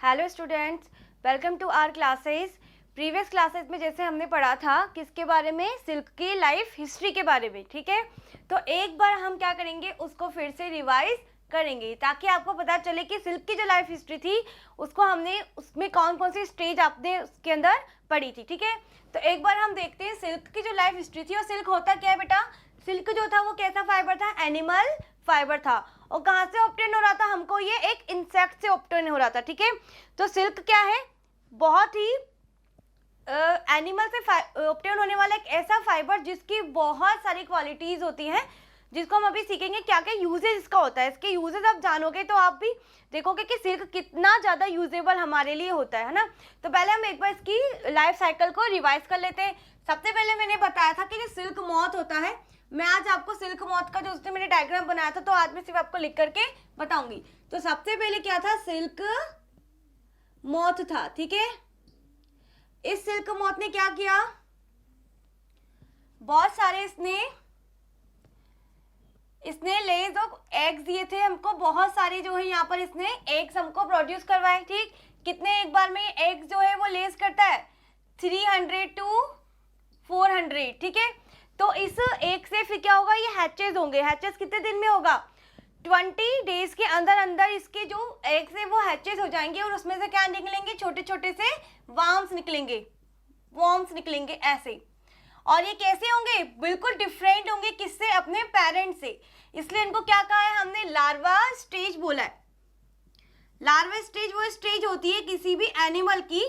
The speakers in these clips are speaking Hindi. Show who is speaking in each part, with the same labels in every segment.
Speaker 1: Hello students, welcome to our classes. Previous classes में जैसे हमने पढ़ा था किसके बारे में, सिल्क की लाइफ हिस्ट्री के बारे में, ठीक है। तो एक बार हम क्या करेंगे, उसको फिर से रिवाइज करेंगे ताकि आपको पता चले कि सिल्क की जो लाइफ हिस्ट्री थी उसको हमने उसमें कौन कौन सी स्टेज आपने उसके अंदर पढ़ी थी, ठीक है। तो एक बार हम देखते हैं सिल्क की जो लाइफ हिस्ट्री थी। और सिल्क होता क्या है बेटा, सिल्क जो था वो कैसा फाइबर था, एनिमल फाइबर था। और कहाँ से ऑब्टेन हो रहा था, हमको ये एक इंसेक्ट से ऑब्टेन हो रहा था, ठीक है। तो सिल्क क्या है, बहुत ही एनिमल से ऑब्टेन होने वाला एक ऐसा फाइबर जिसकी बहुत सारी क्वालिटीज होती हैं, जिसको हम अभी सीखेंगे क्या क्या यूजेज इसका होता है। इसके यूजेज आप जानोगे तो आप भी देखोगे कि सिल्क कितना ज़्यादा यूजेबल हमारे लिए होता है ना। तो पहले हम एक बार इसकी लाइफ साइकिल को रिवाइज कर लेते हैं। सबसे पहले मैंने बताया था कि जो सिल्क मॉथ होता है, मैं आज आपको सिल्क मॉथ का जो उसने मैंने डायग्राम बनाया था तो आज मैं सिर्फ आपको लिख करके बताऊंगी। तो सबसे पहले क्या था, सिल्क मॉथ था, ठीक है। इस सिल्क मॉथ ने क्या किया, बहुत सारे इसने लेज और एग्स दिए थे हमको, बहुत सारे जो है यहाँ पर इसने एग्स हमको प्रोड्यूस करवाए, ठीक। कितने एक बार में एग्स जो है वो लेज करता है, 300 to 400, ठीक है। तो इस एक से फिर क्या होगा, ये हैचेस होंगे। हैचेस कितने दिन में होगा, 20 डेज के अंदर अंदर इसके जो एग्स है वो हैचेस हो जाएंगे और उसमें से क्या निकलेंगे, छोटे छोटे से वर्म्स निकलेंगे ऐसे। और ये कैसे होंगे, बिल्कुल डिफरेंट होंगे, किससे, अपने पेरेंट से। इसलिए इनको क्या कहा है हमने, लार्वा स्टेज बोला है। लार्वा स्टेज वो स्टेज होती है किसी भी एनिमल की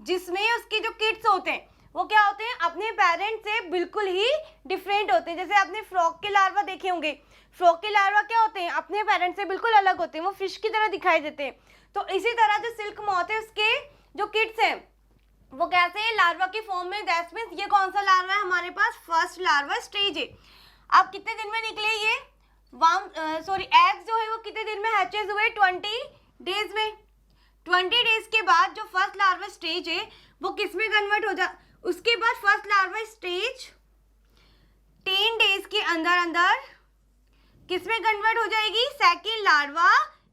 Speaker 1: जिसमें उसके जो किड्स होते हैं वो क्या होते हैं, अपने पेरेंट से बिल्कुल ही डिफरेंट होते हैं। जैसे आपने फ्रॉग के लार्वा देखे होंगे, फ्रॉग के लार्वा क्या होते हैं, अपने पेरेंट से बिल्कुल अलग होते हैं, वो फिश की तरह दिखाई देते हैं। तो इसी तरह जो सिल्क मॉथ है उसके जो किड्स हैं वो कैसे है, लार्वा के फॉर्म में। दैट मींस ये कौन सा लार्वा है हमारे पास, फर्स्ट लार्वा स्टेज है। अब कितने दिन में निकले ये एग्स जो है वो कितने दिन में हैचेस हुए, 20 डेज में। 20 डेज के बाद जो फर्स्ट लार्वा स्टेज है वो किस में कन्वर्ट हो जा, उसके बाद फर्स्ट लार्वा स्टेज 10 डेज के अंदर अंदर किस में कन्वर्ट हो जाएगी, सेकेंड लार्वा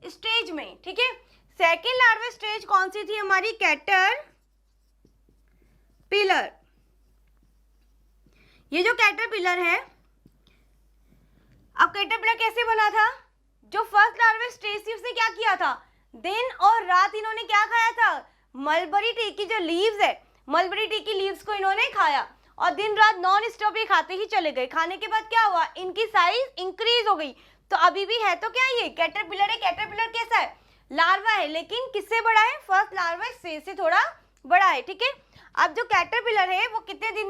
Speaker 1: स्टेज में, ठीक है। सेकेंड लार्वा स्टेज कौन सी थी हमारी, कैटरपिलर। ये जो कैटरपिलर है, अब कैटरपिलर कैसे बना था, जो फर्स्ट लार्वा स्टेज थी उसने क्या किया था, दिन और रात इन्होंने क्या खाया था, मलबरी ट्री की जो लीव्स है, मलबरी ट्री की लीव्स को इन्होंने खाया और दिन रात नॉन स्टॉप ये खाते ही चले गए। खाने के बाद क्या हुआ, इनकी साइज इंक्रीज हो गई। तो अभी भी है तो क्या ये कैटरपिलर है। कैटरपिलर कैसा है, लार्वा है, लेकिन किससे बड़ा है, फर्स्ट लार्वा स्टेज से थोड़ा बड़ा है, ठीक है। अब जो कैटरपिलर है वो कितने दिन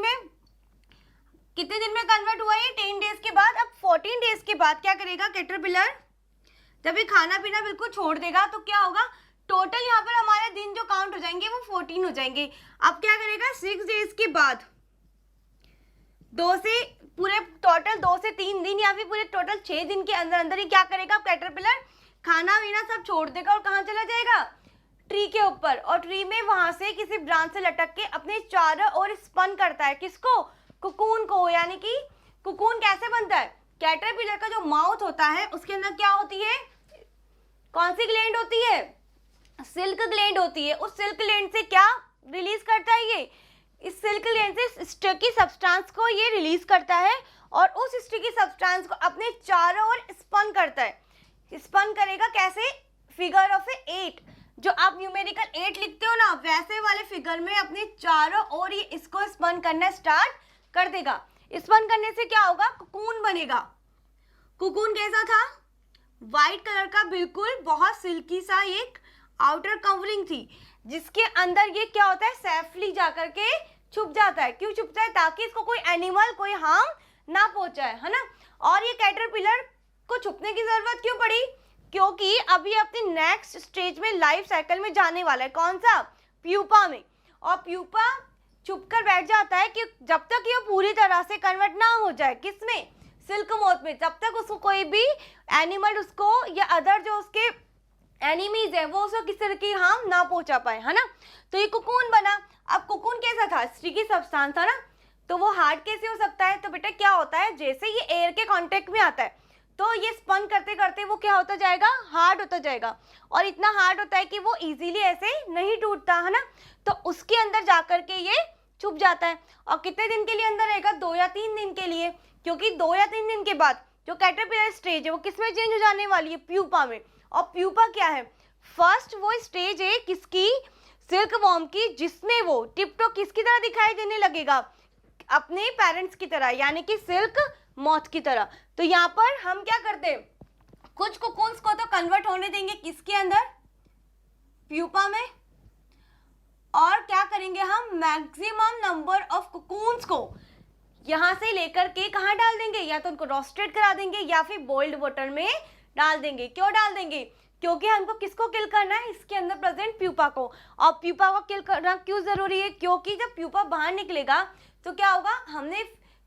Speaker 1: में कन्वर्ट हुआ है, 10 डेज के बाद। अब 14 डेज के बाद क्या करेगा कैटरपिलर, जब ये खाना पीना बिल्कुल छोड़ देगा तो क्या होगा, टोटल यहाँ पर हमारे दिन जो काउंट हो जाएंगे वो 14 हो जाएंगे। अब क्या करेगा, 6 डेज के बाद, 2 से 3 दिन या फिर पूरे टोटल 6 दिन के अंदर अंदर ही क्या करेगा कैटरपिलर, खाना पीना सब छोड़ देगा और कहाँ चला जाएगा, ट्री के ऊपर। और ट्री में वहां से किसी ब्रांच से लटक के अपने चारों ओर स्पन करता है, किसको, कुकून को। यानी कि कुकून कैसे बनता है, कैटरपिलर का जो माउथ होता है उसके अंदर क्या होती है, कौन सी ग्लैंड होती है, सिल्क ग्लैंड होती है। उस सिल्क ग्लैंड से क्या रिलीज करता है ये, इस सिल्क ग्लैंड से स्टिकी सब्सटेंस को ये रिलीज करता है और उस स्टिकी सब्सटेंस को अपने चारों ओर स्पन करता है। स्पन करेगा कैसे, फिगर ऑफ 8, जो आप न्यूमेरिकल 8 लिखते हो ना वैसे वाले फिगर में अपने चारों ओर ये इसको स्पन करना स्टार्ट कर देगा। स्पन करने से क्या होगा, कुकून बनेगा। कुकून कैसा था, व्हाइट कलर का, बिल्कुल बहुत सिल्की सा एक आउटर कवरिंग थी जिसके अंदर ये क्या होता है, सेफली जाकर के छुप जाता है। क्यों छुपता है, ताकि इसको कोई एनिमल कोई हार्म ना पहुंचाए, है ना। और ये कैटरपिलर को छुपने की जरूरत क्यों पड़ी, क्योंकि अभी अपनी नेक्स्ट स्टेज में लाइफ साइकिल में जाने वाला है, कौन सा, प्यूपा में। और प्यूपा छुपकर बैठ जाता है कि जब तक ये पूरी तरह से कन्वर्ट ना हो जाए, किसमें, सिल्क मॉथ में, तब तक उसको कोई भी एनिमल उसको या अदर जो उसके एनिमीज है वो उसको किसी तरह की हार्म ना पहुंचा पाए, है ना। तो ये कुकून बना। अब कुकून कैसा था, स्टिकी सब्सटेंस था ना, तो वो हार्ड कैसे हो सकता है, तो बेटा क्या होता है, जैसे ये एयर के कांटेक्ट में आता है तो ये स्पन करते करते वो क्या होता जाएगा, हार्ड होता जाएगा, और इतना हार्ड होता है कि वो इजीली ऐसे नहीं टूटता है ना, तो उसके अंदर जाकर के ये छुप जाता है। और कितने दिन के लिए अंदर रहेगा, 2 या 3 दिन के लिए, क्योंकि 2 या 3 दिन के बाद जो कैटरपिलर स्टेज है वो किसमें चेंज हो जाने वाली है, प्यूपा में। और प्यूपा क्या है, फर्स्ट वो स्टेज है किसकी, सिल्क वॉर्म की, जिसमें वो टिप-टॉप किसकी तरह दिखाई देने लगेगा, अपने पेरेंट्स की तरह, यानी कि सिल्क मॉथ की तरह। तो यहाँ पर हम क्या करते हैं, कुछ कोकून्स को तो कन्वर्ट होने देंगे किसके अंदर, प्यूपा में, और क्या करेंगे हम, मैक्सिमम नंबर ऑफ कोकून्स को यहाँ से लेकर के कहाँ डाल देंगे, या तो उनको रोस्टेड करा देंगे या फिर बॉइल्ड वाटर में डाल देंगे। क्यों डाल देंगे, क्योंकि हमको किसको किल करना है, इसके अंदर प्रेजेंट प्यूपा को। और प्यूपा को किल करना क्यों जरूरी है, क्योंकि जब प्यूपा बाहर निकलेगा तो क्या होगा, हमने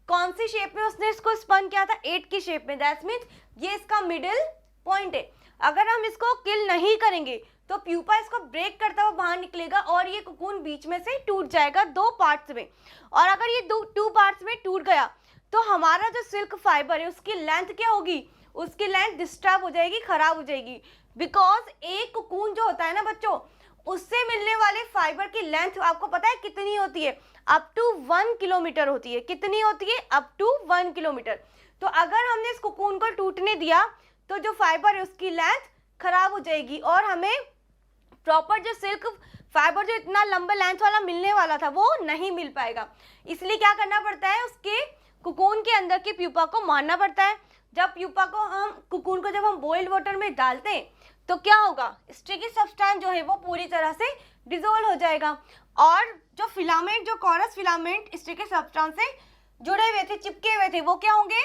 Speaker 1: कौन सी शेप में उसने इसको स्पन किया था, 8 की शेप में, दैट्स मीन्स ये इसका मिडिल पॉइंट है। अगर हम इसको किल नहीं करेंगे तो प्यूपा इसको ब्रेक करता हुआ बाहर निकलेगा और ये कोकून बीच में से टूट जाएगा 2 पार्ट्स में। और अगर ये 2 पार्ट्स में टूट गया तो हमारा जो सिल्क फाइबर है उसकी लेंथ क्या होगी, उसकी लेंथ डिस्टर्ब हो जाएगी, खराब हो जाएगी। बिकॉज एक कोकून जो होता है ना बच्चों, उससे मिलने वाले फाइबर की लेंथ आपको पता है कितनी होती है, अप टू 1 किलोमीटर होती है। कितनी होती है, अप टू 1 किलोमीटर। तो अगर हमने इस कोकून को टूटने दिया तो जो फाइबर है उसकी लेंथ खराब हो जाएगी और हमें प्रॉपर जो सिल्क फाइबर जो इतना लंबा लेंथ वाला मिलने वाला था वो नहीं मिल पाएगा। इसलिए क्या करना पड़ता है, उसके कोकून के अंदर की प्यूपा को मारना पड़ता है। जब प्यूपा को हम कोकून को जब हम बॉइल्ड वाटर में डालते हैं तो क्या होगा, स्टिकी सब्सटेंस जो है वो पूरी तरह से डिसॉल्व हो जाएगा और जो फिलामेंट, जो कोरस फिलामेंट स्टिकी सब्सटेंस से जुड़े हुए थे, चिपके हुए थे, वो क्या होंगे,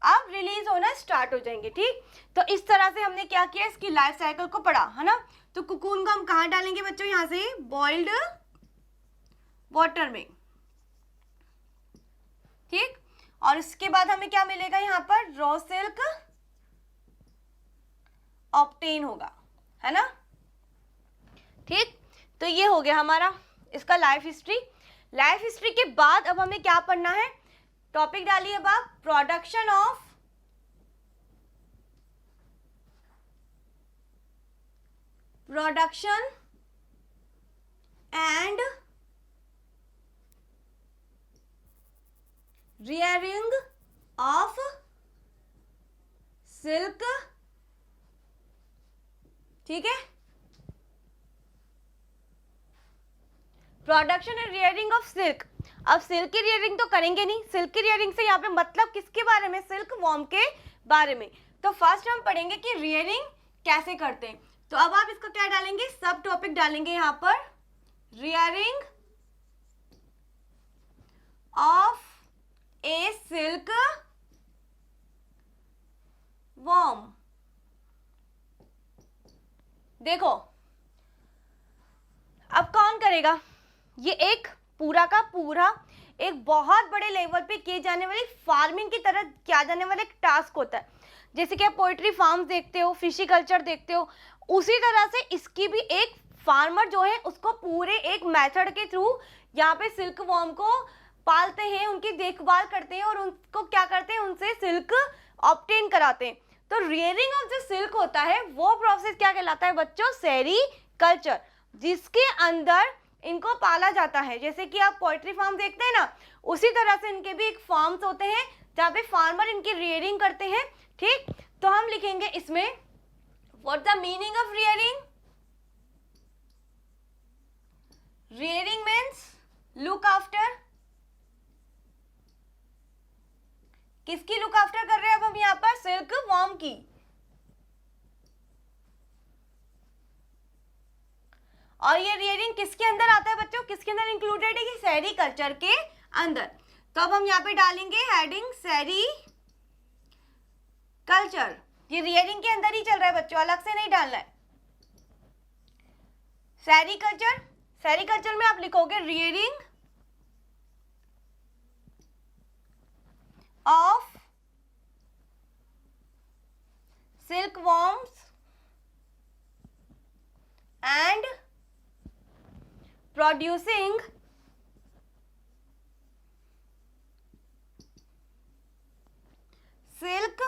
Speaker 1: अब रिलीज होना स्टार्ट हो जाएंगे। ठीक, तो इस तरह से हमने क्या किया, इसकी लाइफ साइकिल को पढ़ा है ना। तो कोकून को हम कहाँ डालेंगे बच्चों, यहाँ से बॉइल्ड वाटर में। ठीक, और इसके बाद हमें क्या मिलेगा, यहाँ पर रॉ सिल्क ऑब्टेन होगा, है ना। ठीक, तो ये हो गया हमारा इसका लाइफ हिस्ट्री। लाइफ हिस्ट्री के बाद अब हमें क्या पढ़ना है, टॉपिक डालिए अब आप, production of production and rearing of silk. ठीक है, production and rearing of silk. अब सिल्क की रियरिंग तो करेंगे नहीं, सिल्क की रियरिंग से यहाँ पे मतलब किसके बारे में, सिल्क वॉर्म के बारे में। तो फर्स्ट हम पढ़ेंगे कि रियरिंग कैसे करते हैं। तो अब आप इसको क्या डालेंगे, सब टॉपिक डालेंगे यहाँ पर, rearing of A silk worm. देखो अब कौन करेगा, ये एक पूरा का पूरा एक बहुत बड़े लेवल पे किए जाने वाली फार्मिंग की तरह किया जाने वाला एक टास्क होता है। जैसे कि आप पोल्ट्री फार्म देखते हो, फिशी कल्चर देखते हो, उसी तरह से इसकी भी एक फार्मर जो है उसको पूरे एक मेथड के थ्रू यहाँ पे सिल्क वॉर्म को पालते हैं, उनकी देखभाल करते हैं और उनको क्या करते हैं, उनसे सिल्क ऑब्टेन कराते हैं। तो रियरिंग ऑफ जो सिल्क होता है वो प्रोसेस क्या कहलाता है बच्चों, सेरीकल्चर, जिसके अंदर इनको पाला जाता है। जैसे कि आप पोल्ट्री फार्म देखते हैं ना, उसी तरह से इनके भी एक फार्म्स होते हैं जहाँ पे फार्मर इनकी रियरिंग करते हैं। ठीक, तो हम लिखेंगे इसमें what the meaning of rearing. Rearing means look after, किसकी लुक आफ्टर कर रहे हैं अब हम यहाँ पर, सिल्क वॉर्म की। और ये रियरिंग किसके अंदर आता है बच्चों, किसके अंदर इंक्लूडेड है, ये सेरीकल्चर के अंदर। तो अब हम यहाँ पे डालेंगे हेडिंग सेरीकल्चर, ये रियरिंग के अंदर ही चल रहा है बच्चों, अलग से नहीं डालना है। सेरीकल्चर, सेरीकल्चर में आप लिखोगे rearing of silkworms and producing silk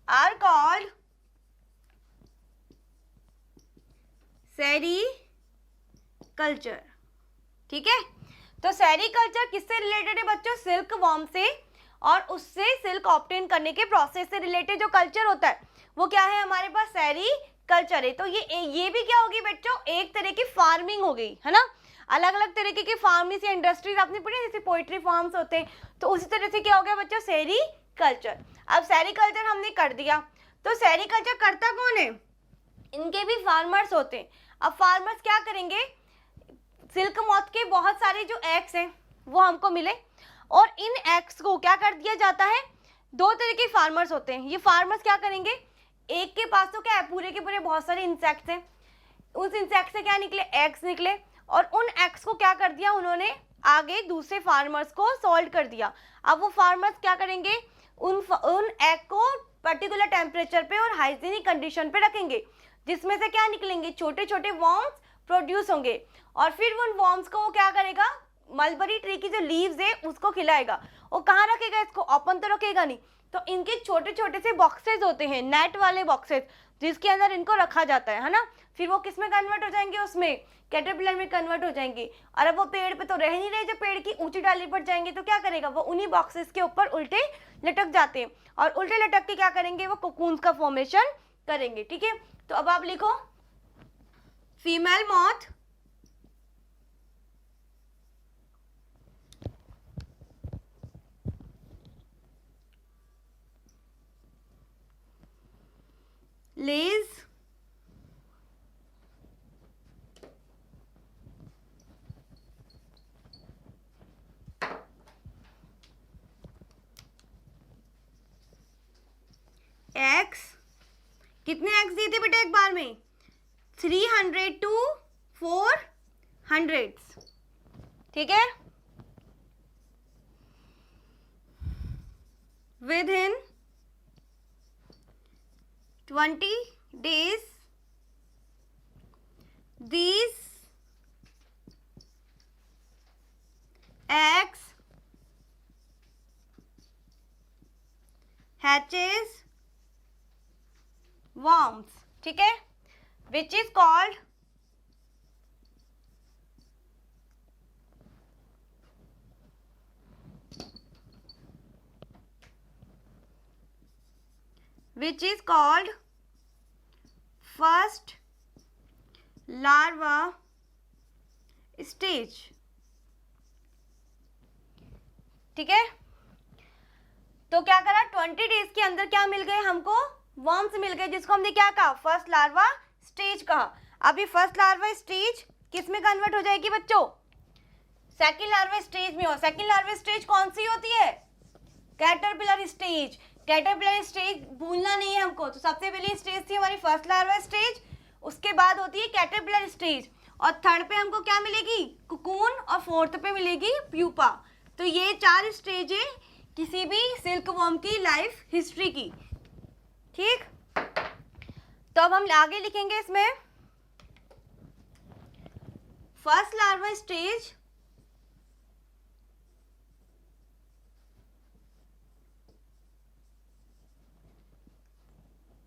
Speaker 1: are called sericulture. ठीक है, तो सेरीकल्चर किससे रिलेटेड है बच्चों? सिल्क वॉर्म से, और उससे सिल्क ऑब्टेन करने के प्रोसेस से रिलेटेड जो कल्चर होता है वो क्या है हमारे पास? सेरीकल्चर है। तो ये भी क्या होगी बच्चों? एक तरह की फार्मिंग हो गई, है ना। अलग अलग तरीके की फार्मिंग या इंडस्ट्रीज आपने पढ़ी, जैसे पोएट्री फार्म्स होते हैं, तो उसी तरह से क्या हो गया बच्चों? सेरीकल्चर। अब सेरीकल्चर हमने कर दिया, तो सेरीकल्चर करता कौन है? इनके भी फार्मर्स होते हैं। अब फार्मर्स क्या करेंगे? सिल्क मॉथ के बहुत सारे जो एग्स हैं वो हमको मिले, और इन एग्स को क्या कर दिया जाता है? दो तरह के फार्मर्स होते हैं। ये फार्मर्स क्या करेंगे? एक के पास तो क्या है, पूरे के पूरे बहुत सारे इंसेक्ट्स हैं, उस इंसेक्ट से क्या निकले? एग्स निकले, और उन एग्स को क्या कर दिया उन्होंने? आगे दूसरे फार्मर्स को सोल्ड कर दिया। अब वो फार्मर्स क्या करेंगे? उन एग को पर्टिकुलर टेम्परेचर पे और हाइजीनिक कंडीशन पे रखेंगे, जिसमें से क्या निकलेंगे? छोटे छोटे वॉर्म्स प्रोड्यूस होंगे, और फिर उन वॉर्म्स को वो क्या करेगा? मलबरी ट्री की जो लीव्स है उसको खिलाएगा। और कहाँ रखेगा इसको? ओपन तो रखेगा नहीं, तो इनके छोटे छोटे से बॉक्सेस होते हैं, नेट वाले बॉक्सेस, जिसके अंदर इनको रखा जाता है ना। फिर वो किस में कन्वर्ट हो जाएंगे? उसमें कैटरपिलर में कन्वर्ट हो जाएंगे। और अब वो पेड़ पे तो रह नहीं रहे, जब पेड़ की ऊंची डाली पर जाएंगे तो क्या करेगा? वो उन्हीं बॉक्सेस के ऊपर उल्टे लटक जाते हैं, और उल्टे लटक के क्या करेंगे? वो कोकून्स का फॉर्मेशन करेंगे। ठीक है, तो अब आप लिखो फीमेल मॉथ lays eggs। कितने एग्स दिए थे बेटा एक बार में? 300 to 400। ठीक है, within 20 days these eggs hatches worms। ठीक है, which is called first larva stage। ठीक है, तो क्या करा? 20 डेज के अंदर क्या मिल गए हमको? वर्म्स मिल गए, जिसको हमने क्या कहा? फर्स्ट लार्वा स्टेज कहा। अभी फर्स्ट लार्वा स्टेज किस में कन्वर्ट हो जाएगी बच्चों? सेकंड लार्वा स्टेज में। और सेकंड लार्वा स्टेज कौन सी होती है? Caterpillar stage. कैटरपिलर स्टेज भूलना नहीं है हमको। तो सबसे पहली स्टेज थी हमारी फर्स्ट लार्वा स्टेज, उसके बाद होती है कैटरपिलर स्टेज, और थर्ड पे हमको क्या मिलेगी? कोकून, और फोर्थ पे मिलेगी प्यूपा। तो ये 4 स्टेज है किसी भी सिल्क वॉर्म की लाइफ हिस्ट्री की। ठीक, तो अब हम आगे लिखेंगे इसमें फर्स्ट लार्वा स्टेज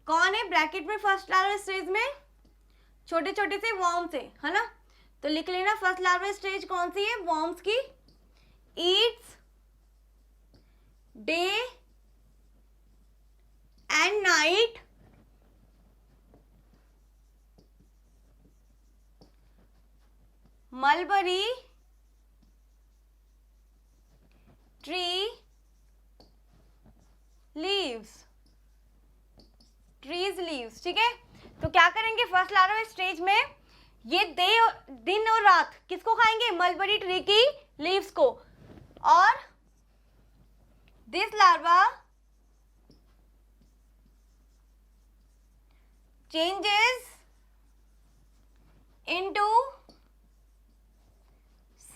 Speaker 1: कौन है? ब्रैकेट में फर्स्ट लार्वा स्टेज में छोटे छोटे से वॉर्म्स है ना। तो लिख लेना फर्स्ट लार्वा स्टेज कौन सी है? वॉर्म्स की। Yeats day and night mulberry tree leaves. Trees leaves. ठीक है, तो क्या करेंगे? फर्स्ट लार्वा स्टेज में ये दिन और रात किसको खाएंगे? मलबरी ट्री की लीव्स को। और this larva changes into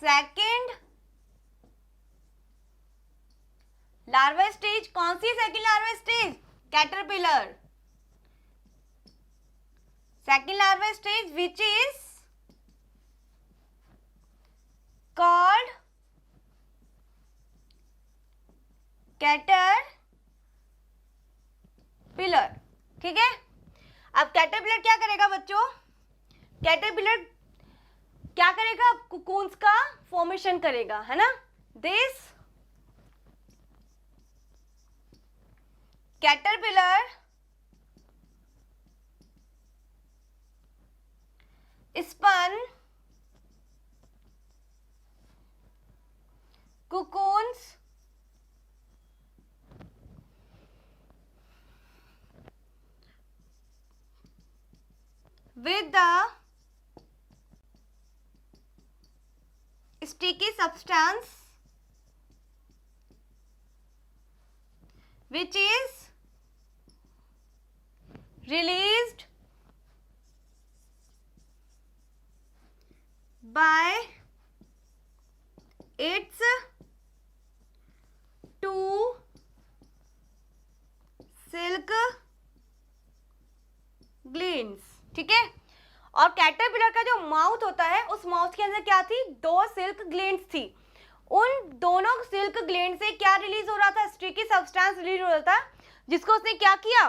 Speaker 1: second larva stage। कौन सी second larva stage? Caterpillar. Second larva stage which is called caterpillar pillar, ठीक है। अब कैटरपिलर क्या करेगा बच्चों, कैटरपिलर क्या करेगा, कुकून्स का फॉर्मेशन करेगा, है ना। This caterpillar spun cocoons with the sticky substance which is released by its two silk glance, ठीक है। और कैटरपिलर का जो माउथ होता है, उस माउथ के अंदर क्या थी, दो सिल्क ग्लेन्स थी। उन दोनों सिल्क ग्लैंड से क्या रिलीज हो रहा था, स्टिकी सब्सटेंस रिलीज हो रहा था, जिसको उसने क्या किया,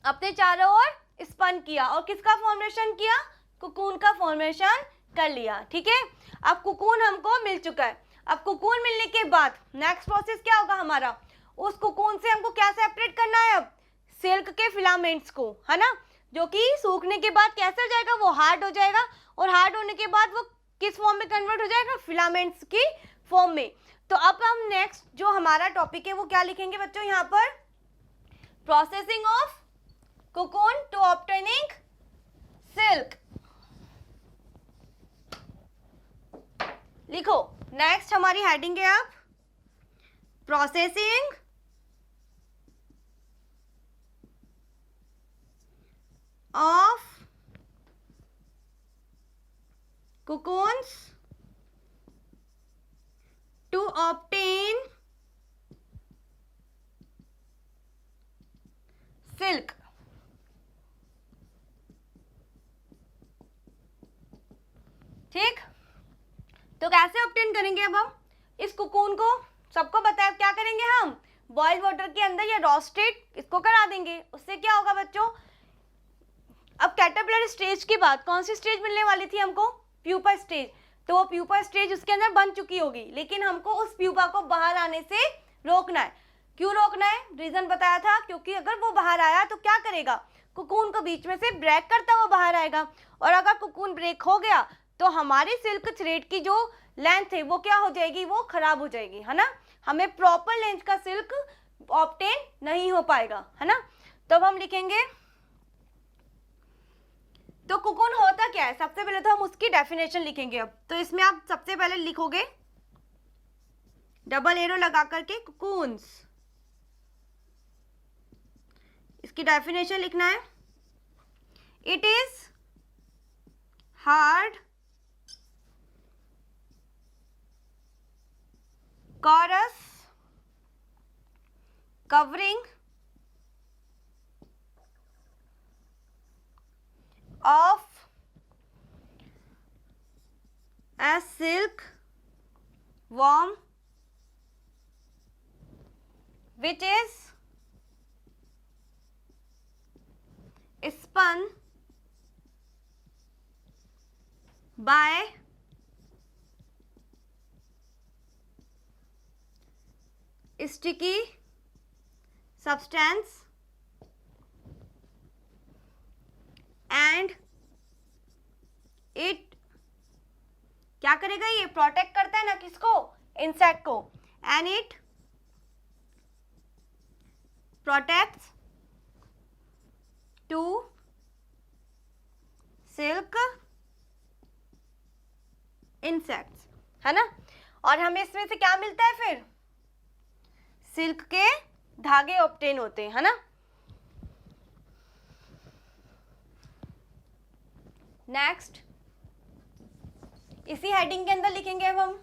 Speaker 1: अपने चारों ओर स्पन किया और किसका फॉर्मेशन किया, कुकून का फॉर्मेशन कर लिया, ठीक है। अब कुकून हमको मिल चुका है। अब कुकून मिलने के बाद नेक्स्ट प्रोसेस क्या होगा हमारा, उस कुकून से हमको क्या सेपरेट करना है, अब सिल्क के फिलामेंट्स को, है ना, जो कि सूखने के बाद कैसे हो जाएगा, वो हार्ड हो जाएगा, और हार्ड होने के बाद वो किस फॉर्म में कन्वर्ट हो जाएगा, फिलामेंट्स की फॉर्म में। तो अब हम नेक्स्ट जो हमारा टॉपिक है वो क्या लिखेंगे बच्चों, यहाँ पर processing of cocoon to obtaining silk, लिखो। नेक्स्ट हमारी हेडिंग है आप processing of cocoons to obtain silk, ठीक। तो कैसे ऑब्टेन करेंगे अब हम इस कुकून को, सबको पता है क्या करेंगे हम, बॉइल्ड वाटर के अंदर या रोस्टेड इसको करा देंगे। उससे क्या होगा बच्चों, अब कैटरपिलर स्टेज के बाद कौन सी स्टेज मिलने वाली थी हमको, प्यूपा स्टेज। तो वो प्यूपा स्टेज उसके अंदर बन चुकी होगी, लेकिन हमको उस प्यूपा को बाहर आने से रोकना है। क्यों रोकना है, रीजन बताया था, क्योंकि अगर वो बाहर आया तो क्या करेगा, कुकून को बीच में से ब्रेक करता हुआ बाहर आएगा, और अगर कुकून ब्रेक हो गया तो हमारी सिल्क थ्रेड की जो लेंथ है वो क्या हो जाएगी, वो खराब हो जाएगी, है ना। हमें प्रॉपर लेंथ का सिल्क ऑब्टेन नहीं हो पाएगा, है ना। तो अब हम लिखेंगे, तो कुकून होता क्या है, सबसे पहले तो हम उसकी डेफिनेशन लिखेंगे। अब तो इसमें आप सबसे पहले लिखोगे डबल एरो लगा करके कुकून्स, इसकी डेफिनेशन लिखना है, it is hard coarse covering of a silk worm which is spun by sticky substance and it क्या करेगा, ये प्रोटेक्ट करता है ना किसको, इंसेक्ट को, and it protects to silk insects, है ना। और हमें इसमें से क्या मिलता है, फिर सिल्क के धागे ऑब्टेन होते हैं, है ना। नेक्स्ट इसी हेडिंग के अंदर लिखेंगे अब हम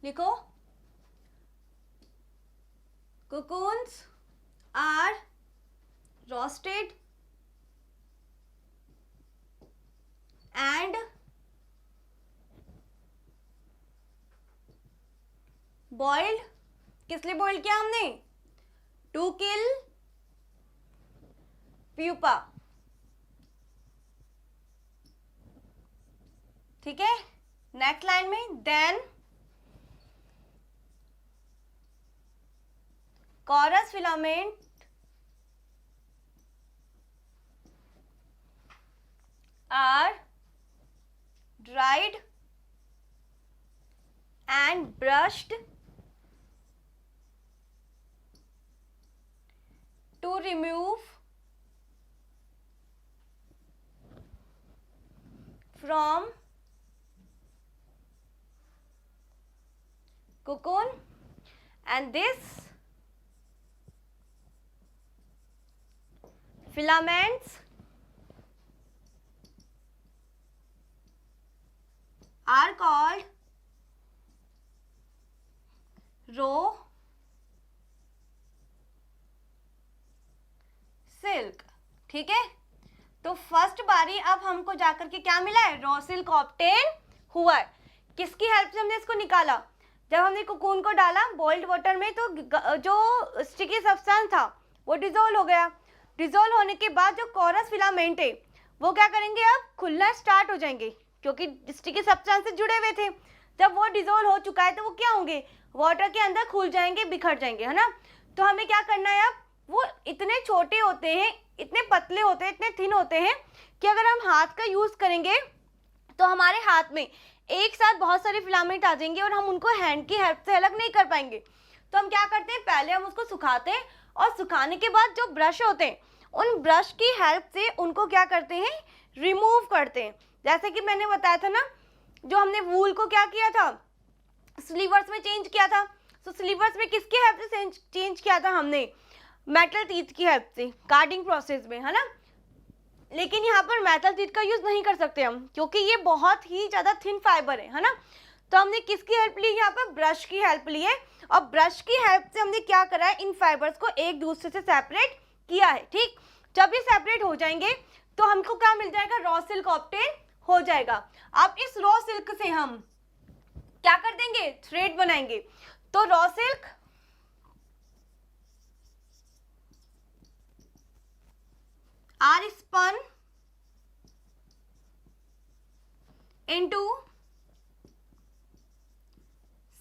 Speaker 1: लिखो, cocoons are roasted and boiled. किस लिए बॉइल किया हमने? To kill pupa. ठीक है, नेक्स्ट लाइन में then coarse filament are dried and brushed to remove from cocoon, and this filaments are called raw silk. ठीक है, तो फर्स्ट बारी अब हमको जाकर के क्या मिला है? रॉ सिल्क ऑब्टेन हुआ है. किसकी हेल्प से हमने इसको निकाला? जब हमने कोकून को डाला बॉइल्ड वाटर में तो जो स्टिकी सब्सटेंस था वो डिजोल्व हो गया. डिजोल्व होने के बाद जो कोरस फिलामेंट है वो क्या करेंगे? अब खुलना स्टार्ट हो जाएंगे, क्योंकि स्टिकी सब्सटेंस से जुड़े हुए थे. जब वो डिजोल्व हो चुका है तो वो क्या होंगे? वाटर के अंदर खुल जाएंगे, बिखर जाएंगे, है ना. तो हमें क्या करना है? अब वो इतने छोटे होते हैं, इतने पतले होते हैं, इतने थिन होते हैं कि अगर हम हाथ का यूज करेंगे तो हमारे हाथ में एक साथ बहुत सारे फिलामेंट आ जाएंगे और हम उनको हैंड की हेल्प से अलग नहीं कर पाएंगे. तो हम क्या करते हैं? पहले हम उसको सुखाते हैं और सुखाने के बाद जो ब्रश होते हैं उन ब्रश की हेल्प से उनको क्या करते हैं? रिमूव करते हैं. जैसे कि मैंने बताया था ना, जो हमने वूल को क्या किया था? स्लीवर्स में चेंज किया था. तो स्लीवर्स में किसकी हेल्प से चेंज किया था हमने? मेटल टीथ की हेल्प से, कार्डिंग प्रोसेस में, है ना. लेकिन यहाँ पर मेटल टीथ का यूज नहीं कर सकते हम, क्योंकि ये बहुत ही ज्यादा थिन फाइबर है ना. तो हमने किसकी हेल्प ली? यहाँ पर ब्रश की हेल्प ली है, और ब्रश की हेल्प से हमने क्या करा है? इन फाइबर्स को एक दूसरे से सेपरेट किया है. ठीक, जब ये सेपरेट हो जाएंगे तो हमको क्या मिल जाएगा? रॉ सिल्क ऑब्टेन हो जाएगा. अब इस रॉ सिल्क से हम क्या कर देंगे? थ्रेड बनाएंगे. तो raw silk are spun into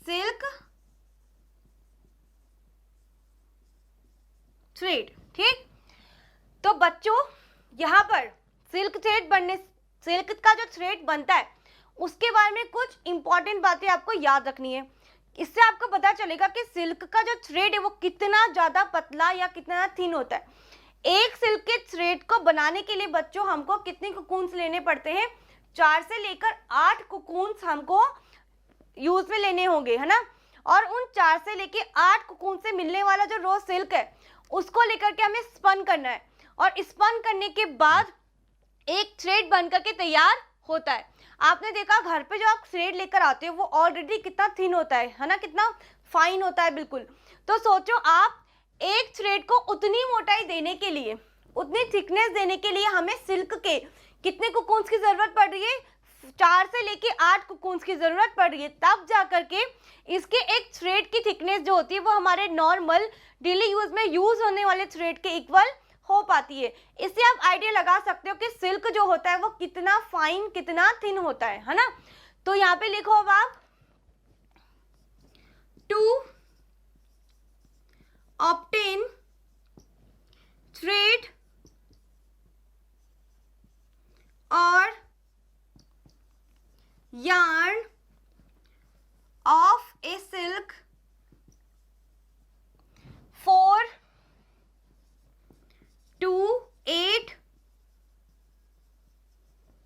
Speaker 1: silk thread. ठीक, तो बच्चों यहाँ पर सिल्क थ्रेड बनने, सिल्क का जो थ्रेड बनता है उसके बारे में कुछ इंपॉर्टेंट बातें आपको याद रखनी है. इससे आपको पता चलेगा कि सिल्क का जो थ्रेड है वो कितना ज्यादा पतला या कितना थिन होता है. एक सिल्क के थ्रेड को बनाने के लिए बच्चों हमको कितने कोकून्स लेने पड़ते हैं? 4 से लेकर 8 कोकून्स हमको यूज में लेने होंगे, है ना. और उन 4 से लेकर 8 कोकून से मिलने वाला जो रॉ सिल्क है उसको लेकर के हमें स्पन करना है, और स्पन करने के बाद एक थ्रेड बन करके तैयार होता है. आपने देखा घर पे जो आप थ्रेड लेकर आते हो वो ऑलरेडी कितना थिन होता है ना, कितना फाइन होता है बिल्कुल. तो सोचो आप एक थ्रेड को उतनी मोटाई देने के लिए, उतनी थिकनेस देने के लिए हमें सिल्क के कितने कोकून्स की जरूरत पड़ रही है? 4 से लेके 8 कोकून्स की जरूरत पड़ रही है. तब जाकर के इसके एक थ्रेड की थिकनेस जो होती है वो हमारे नॉर्मल डेली यूज में यूज होने वाले थ्रेड के इक्वल हो पाती है. इससे आप आइडिया लगा सकते हो कि सिल्क जो होता है वो कितना फाइन, कितना थिन होता है ना. तो यहाँ पे लिखो अब आप, to obtain thread or yarn of a silk 4 to 8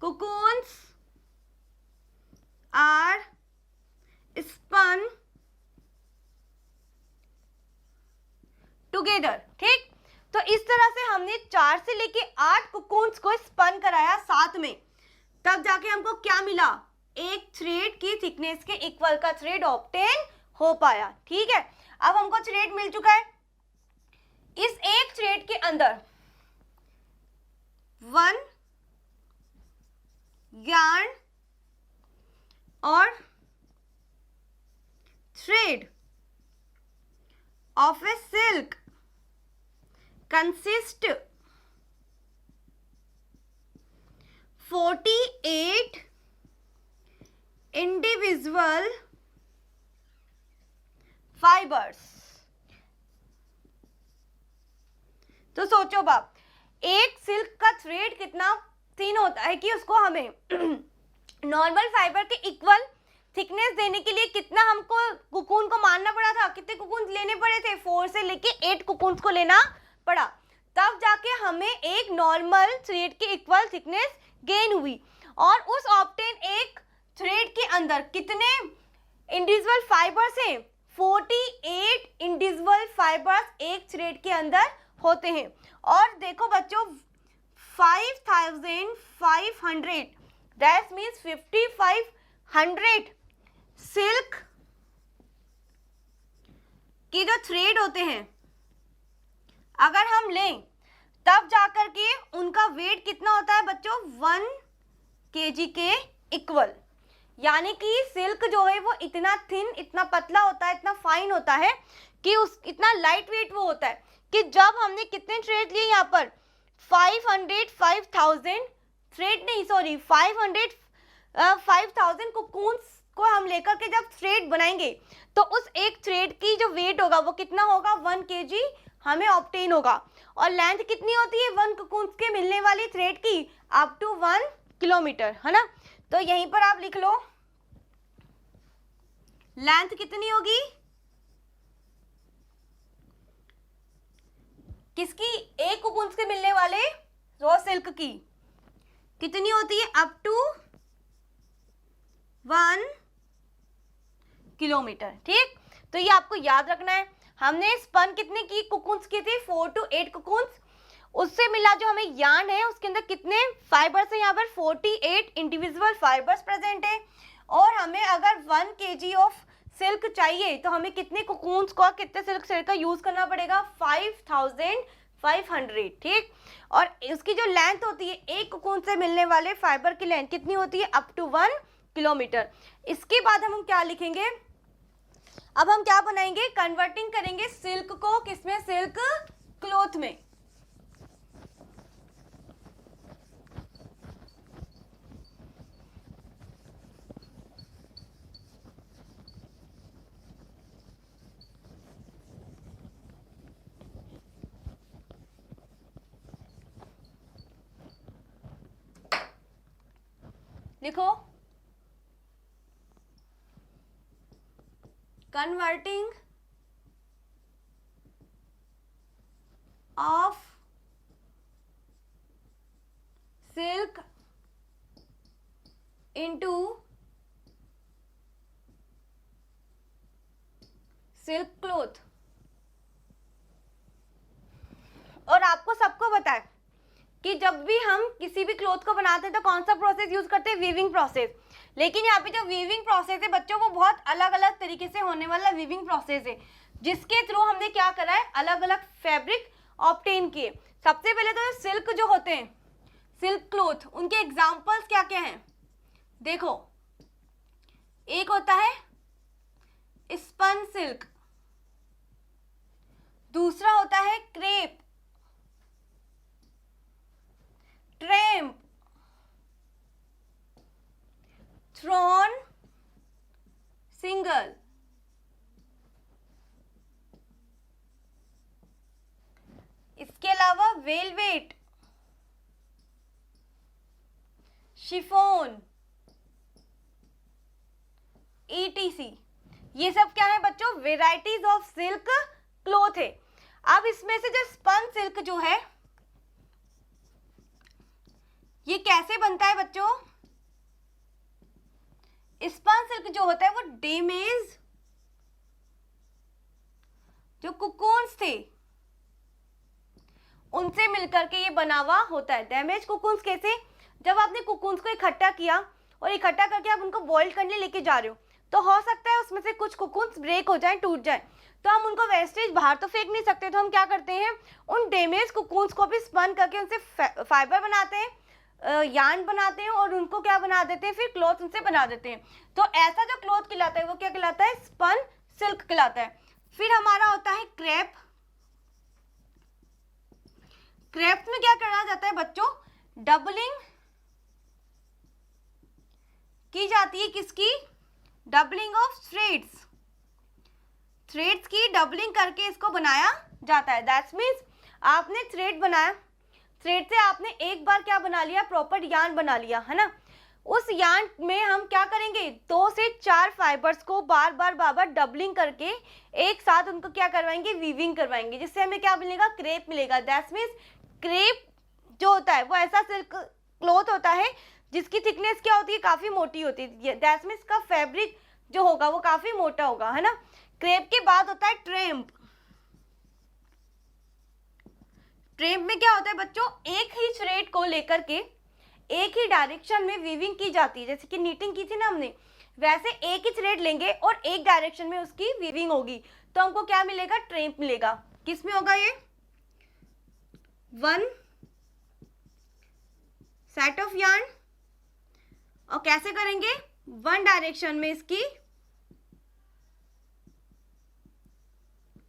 Speaker 1: cocoons are spun together. ठीक, तो इस तरह से हमने 4 से लेके 8 कोकून्स को स्पन कराया साथ में. तब जाके हमको क्या मिला? एक थ्रेड की थिकनेस के इक्वल का थ्रेड ऑब्टेन हो पाया। ठीक है, अब हमको थ्रेड मिल चुका है। इस एक थ्रेड के अंदर 1 yarn और thread of a silk consist 48 individual fibers। तो सोचो बाप, एक सिल्क का थ्रेड कितना थिन होता है कि उसको हमें नॉर्मल फाइबर के इक्वल थिकनेस देने के लिए कितना हमको कुकून को मारना पड़ा था, कितने कुकून लेने पड़े थे, 4 से लेके 8 कुकून को लेना पड़ा, तब जाके हमें एक नॉर्मल थ्रेड की इक्वल थिकनेस गेन हुई। और उस ऑब्टेन एक थ्रेड के अंदर कितने इंडिविजुअल फाइबर्स हैं? 48 इंडिविजुअल फाइबर्स एक थ्रेड के अंदर होते हैं। और देखो बच्चों, 5500 दैट मीन्स 5500 सिल्क की जो थ्रेड होते हैं अगर हम लें, तब जाकर के उनका वेट कितना होता है बच्चों? 1 kg के इक्वल। यानी कि सिल्क जो है वो इतना थिन, इतना पतला होता है, इतना फाइन होता है कि उस इतना लाइट वेट वो होता है कि जब हमने कितने थ्रेड लिए यहाँ पर 5000 थ्रेड नहीं, सॉरी 5000 कुकून्स को हम लेकर के जब थ्रेड बनाएंगे तो उस एक थ्रेड की जो वेट होगा वो कितना होगा? 1 kg हमें ऑब्टेन होगा। और लेंथ कितनी होती है 1 कुकून्स के मिलने वाली थ्रेड की? अप टू 1 किलोमीटर, है ना। तो यहीं पर आप लिख लो लेंथ कितनी होगी किसकी? एक कुकून्स के मिलने वाले रॉ सिल्क की कितनी होती है? Up to 1 kilometre. ठीक, तो ये आपको याद रखना है। हमने स्पन कितने की कुकून्स की थी? 4 to 8 कुकून्स। उससे मिला जो हमें यार्न है उसके अंदर कितने फाइबर्स है? यहाँ पर 48 इंडिविजुअल फाइबर्स प्रेजेंट है। और हमें अगर 1 kg ऑफ सिल्क चाहिए तो हमें कितने कुकून्स का, कितने सिल्क थ्रेड का यूज करना पड़ेगा? 5500। ठीक, और उसकी जो लेंथ होती है एक कुकून से मिलने वाले फाइबर की लेंथ कितनी होती है? Up to 1 kilometre. इसके बाद हम क्या लिखेंगे? अब हम क्या बनाएंगे? कन्वर्टिंग करेंगे सिल्क को किसमें? सिल्क क्लॉथ में। लिखो converting of silk into silk cloth. और आपको सबको पता है कि जब भी हम किसी भी क्लॉथ को बनाते हैं तो कौन सा प्रोसेस यूज करते हैं? Weaving process. लेकिन यहाँ पे जो वीविंग प्रोसेस है बच्चों वो बहुत अलग अलग तरीके से होने वाला वीविंग प्रोसेस है, जिसके थ्रू हमने क्या करा है? अलग अलग फैब्रिक ऑब्टेन किए। सबसे पहले तो सिल्क जो होते हैं, सिल्क क्लॉथ, उनके एग्जाम्पल्स क्या क्या हैं? देखो, एक होता है स्पन सिल्क, दूसरा होता है क्रेप, ट्रेम्प, थ्रॉन सिंगल, इसके अलावा वेलवेट, शिफॉन, ETC। ये सब क्या है बच्चों? वेराइटीज ऑफ सिल्क क्लॉथ है। अब इसमें से जो स्पन सिल्क जो है ये कैसे बनता है बच्चों? स्पन सिल्क जो होता है वो डैमेज जो कुकून्स थे उनसे मिलकर के ये बना हुआ होता है। डैमेज कुकून्स कैसे? जब आपने कुकून्स को इकट्ठा किया और इकट्ठा करके आप उनको बॉईल करने लेके जा रहे हो, तो हो सकता है उसमें से कुछ कोकून्स ब्रेक हो जाए, टूट जाए, तो हम उनको वेस्टेज बाहर तो फेंक नहीं सकते, तो हम क्या करते हैं, उन डैमेज कोकून्स को भी स्पन करके उनसे फाइबर बनाते हैं, यार्न बनाते हैं, और उनको क्या बना देते हैं, फिर क्लॉथ उनसे बना देते हैं। तो ऐसा जो क्लॉथ कहलाता है वो क्या कहलाता है, स्पन सिल्क कहलाता है। फिर हमारा होता है क्रेप। क्रेप में क्या करा जाता है बच्चों, डबलिंग की जाती है, किसकी, डबलिंग ऑफ थ्रेड्स, थ्रेड्स की डबलिंग करके इसको बनाया जाता है। दैट्स मीन्स आपने थ्रेड बनाया, थ्रेड से आपने एक बार क्या बना लिया, प्रॉपर यार्न बना लिया, है ना। उस यार्न में हम क्या करेंगे, 2 से 4 फाइबर्स को बार बार डबलिंग करके एक साथ उनको क्या करवाएंगे, वीविंग करवाएंगे, जिससे हमें क्या मिलेगा, क्रेप मिलेगा। दैट्स मीन्स क्रेप जो होता है वो ऐसा सिल्क क्लॉथ होता है जिसकी थिकनेस क्या होती है, काफी मोटी होती है। दैट्स मीन्स का फैब्रिक जो होगा वो काफी मोटा होगा, है ना। क्रेप के बाद होता है ट्रेम्प। ट्रेम्प में क्या होता है बच्चों, एक ही थ्रेड को लेकर के एक ही डायरेक्शन में वीविंग की जाती है, जैसे कि नीटिंग की थी ना हमने, वैसे एक ही थ्रेड लेंगे और एक डायरेक्शन में उसकी वीविंग होगी, तो हमको क्या मिलेगा, ट्रेम्प मिलेगा। किस में होगा ये, वन सेट ऑफ यार्न, और कैसे करेंगे, वन डायरेक्शन में इसकी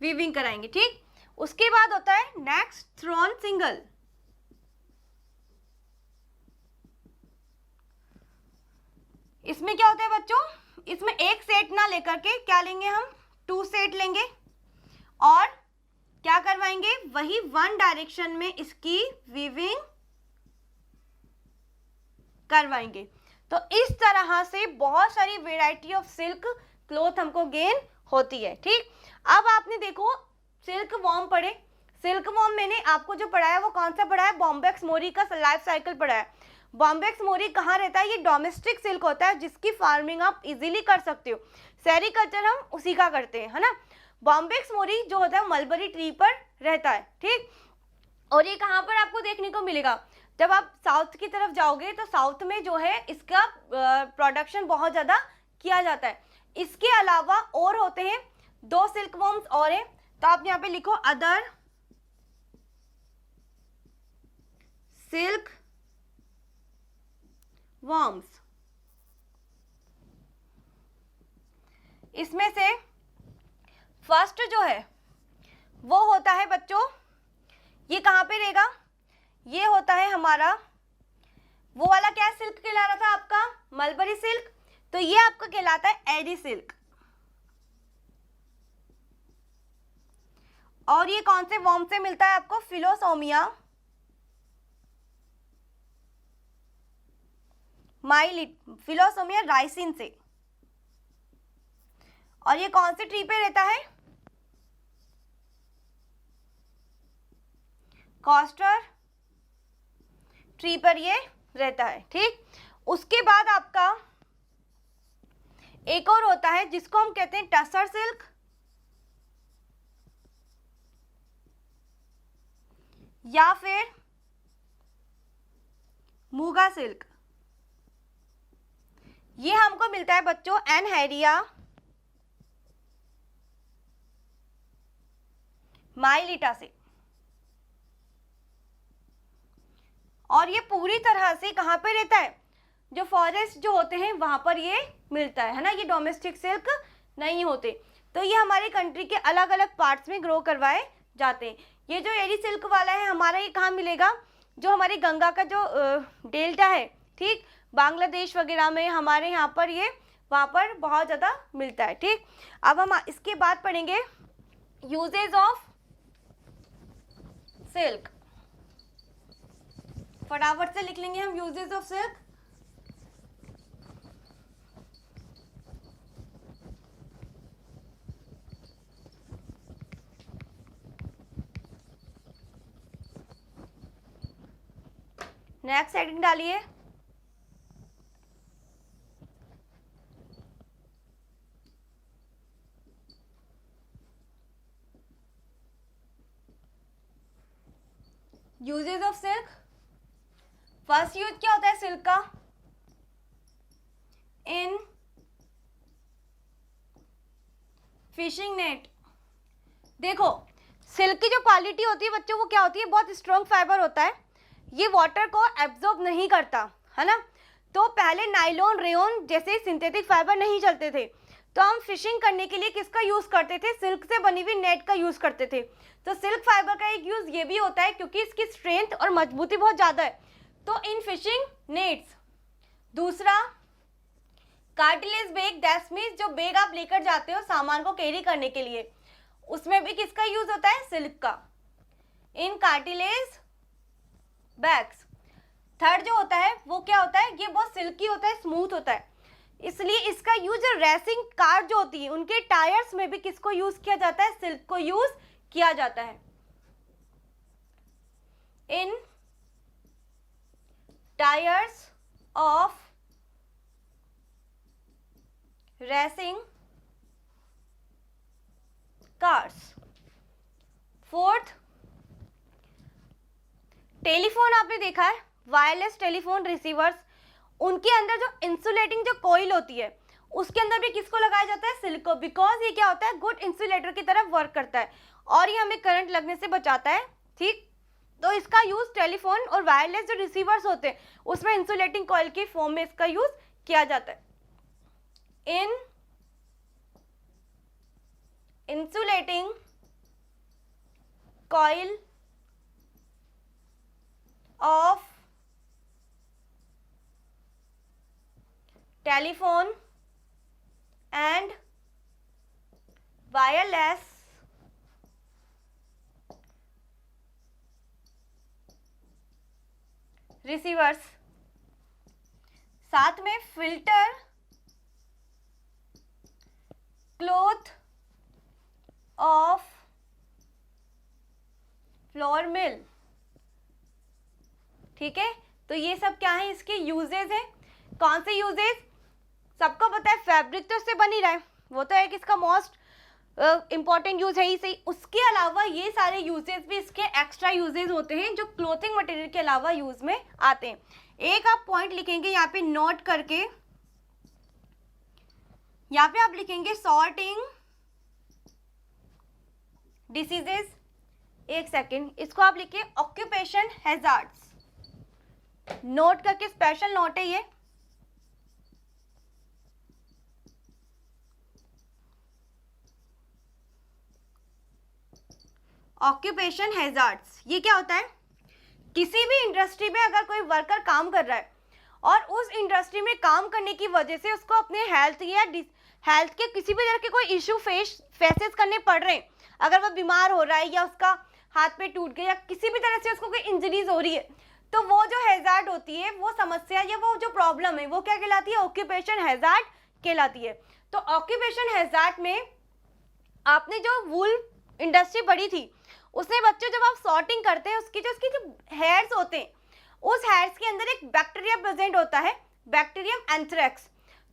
Speaker 1: वीविंग कराएंगे, ठीक। उसके बाद होता है नेक्स्ट थ्रोन सिंगल। इसमें क्या होता है बच्चों, इसमें एक सेट ना लेकर के क्या लेंगे हम, 2 सेट लेंगे और क्या करवाएंगे, वही वन डायरेक्शन में इसकी वीविंग करवाएंगे। तो इस तरह से बहुत सारी वेराइटी ऑफ सिल्क क्लॉथ हमको गेन होती है, ठीक। अब आपने देखो सिल्क वॉर्म पढ़े, सिल्क वॉर्म मैंने आपको जो पढ़ाया वो कौन सा पढ़ा है, बॉम्बेक्स मोरी का लाइफ साइकिल पढ़ा है। बॉम्बेक्स मोरी कहाँ रहता है, ये डोमेस्टिक सिल्क होता है जिसकी फार्मिंग आप इजीली कर सकते हो, सेरिकल्चर हम उसी का करते हैं, है ना। बॉम्बेक्स मोरी जो होता है मलबरी ट्री पर रहता है, ठीक। और ये कहाँ पर आपको देखने को मिलेगा, जब आप साउथ की तरफ जाओगे तो साउथ में जो है इसका प्रोडक्शन बहुत ज़्यादा किया जाता है। इसके अलावा और होते हैं 2 सिल्क वॉर्म्स और हैं, तो आप यहाँ पे लिखो अदर सिल्क वॉर्म्स। इसमें से फर्स्ट जो है वो होता है बच्चों, ये कहाँ पे रहेगा, ये होता है हमारा वो वाला क्या सिल्क कहला रहा था आपका, मलबरी सिल्क, तो ये आपका कहलाता है एडी सिल्क। और ये कौन से वॉर्म से मिलता है आपको, फिलोसोमिया फिलोसोमिया राइसिन से। और ये कौन से ट्री पे रहता है, कॉस्टर ट्री पर ये रहता है, ठीक। उसके बाद आपका एक और होता है जिसको हम कहते हैं टसर सिल्क या फिर मूगा सिल्क। ये हमको मिलता है बच्चों एनहेरिया माइलिटा से, और ये पूरी तरह से कहाँ पे रहता है, जो फॉरेस्ट जो होते हैं वहां पर ये मिलता है ना, ये डोमेस्टिक सिल्क नहीं होते। तो ये हमारे कंट्री के अलग अलग पार्ट्स में ग्रो करवाए जाते हैं। ये जो एडी सिल्क वाला है हमारा, ये कहाँ मिलेगा, जो हमारी गंगा का जो डेल्टा है, ठीक, बांग्लादेश वगैरह में, हमारे यहाँ पर ये वहाँ पर बहुत ज़्यादा मिलता है, ठीक। अब हम इसके बाद पढ़ेंगे यूजेज ऑफ सिल्क, फटाफट से लिख लेंगे हम uses of silk. Next heading डालिए, uses of silk. First use क्या होता है सिल्क का, इन फिशिंग नेट। देखो सिल्क की जो क्वालिटी होती है बच्चों वो क्या होती है, बहुत स्ट्रॉन्ग फाइबर होता है, ये वाटर को एब्जॉर्ब नहीं करता है ना। तो पहले नाइलॉन रेयन जैसे सिंथेटिक फाइबर नहीं चलते थे, तो हम फिशिंग करने के लिए किसका यूज करते थे, सिल्क से बनी हुई नेट का यूज करते थे। तो सिल्क फाइबर का एक यूज ये भी होता है क्योंकि इसकी स्ट्रेंथ और मजबूती बहुत ज्यादा है, तो इन फिशिंग नेट्स। दूसरा कार्टिलेज बैग, दैट्स मींस जो बैग आप लेकर जाते हो सामान को कैरी करने के लिए, उसमें भी किसका यूज होता है, सिल्क का, इन कार्टिलेज बैग्स। थर्ड जो होता है वो क्या होता है, ये बहुत सिल्की होता है, स्मूथ होता है, इसलिए इसका यूज रेसिंग कार जो होती है उनके टायर्स में भी किसको यूज किया जाता है, सिल्क को यूज किया जाता है। In tyres of racing cars. Fourth, telephone आपने देखा है, वायरलेस टेलीफोन रिसीवर्स, उनके अंदर जो इंसुलेटिंग जो कॉइल होती है उसके अंदर भी किसको लगाया जाता है, सिल्क को, बिकॉज ये क्या होता है, गुड इंसुलेटर की तरह वर्क करता है और ये हमें करंट लगने से बचाता है। ठीक, तो इसका यूज टेलीफोन और वायरलेस जो रिसीवर्स होते हैं उसमें इंसुलेटिंग कॉइल की फॉर्म में इसका यूज किया जाता है। In insulating coil of telephone and wireless receivers, साथ में filter, cloth of flour mill. ठीक है, तो ये सब क्या है, इसके यूजेस है। कौन से यूजेस, सबको पता है फैब्रिक तो इससे बन ही रहा है, वो तो एक इसका मोस्ट इंपॉर्टेंट यूज है ही सही। उसके अलावा ये सारे यूजेस भी इसके एक्स्ट्रा यूजेस होते हैं जो क्लोथिंग मटेरियल के अलावा यूज में आते हैं। एक आप पॉइंट लिखेंगे यहाँ पे नोट करके, यहाँ पे आप लिखेंगे सॉर्टिंग डिसीजेस। एक सेकेंड, इसको आप लिखिए ऑक्यूपेशन हैजार्ड्स, नोट करके, स्पेशल नोट है ये। ऑक्यूपेशन हैजार्ड्स, ये क्या होता है, किसी भी इंडस्ट्री में अगर कोई वर्कर काम कर रहा है और उस इंडस्ट्री में काम करने की वजह से उसको अपने हेल्थ या हेल्थ के किसी भी तरह के कोई इश्यू फेसेस करने पड़ रहे हैं, अगर वो बीमार हो रहा है या उसका हाथ पे टूट गया या किसी भी तरह से उसको कोई इंजरीज हो रही है, तो वो जो हैजार्ड होती है, वो समस्या या वो जो प्रॉब्लम है वो क्या कहलाती है, ऑक्यूपेशन हैजार्ड कहलाती है। तो ऑक्यूपेशन हैजार्ड में आपने जो वूल इंडस्ट्री पढ़ी थी उसमें बच्चों जब आप सॉर्टिंग करते हैं उसकी जो हेयर्स होते हैं उस हेयर्स के अंदर एक बैक्टीरिया प्रेजेंट होता है, बैक्टीरियम एंथ्रेक्स।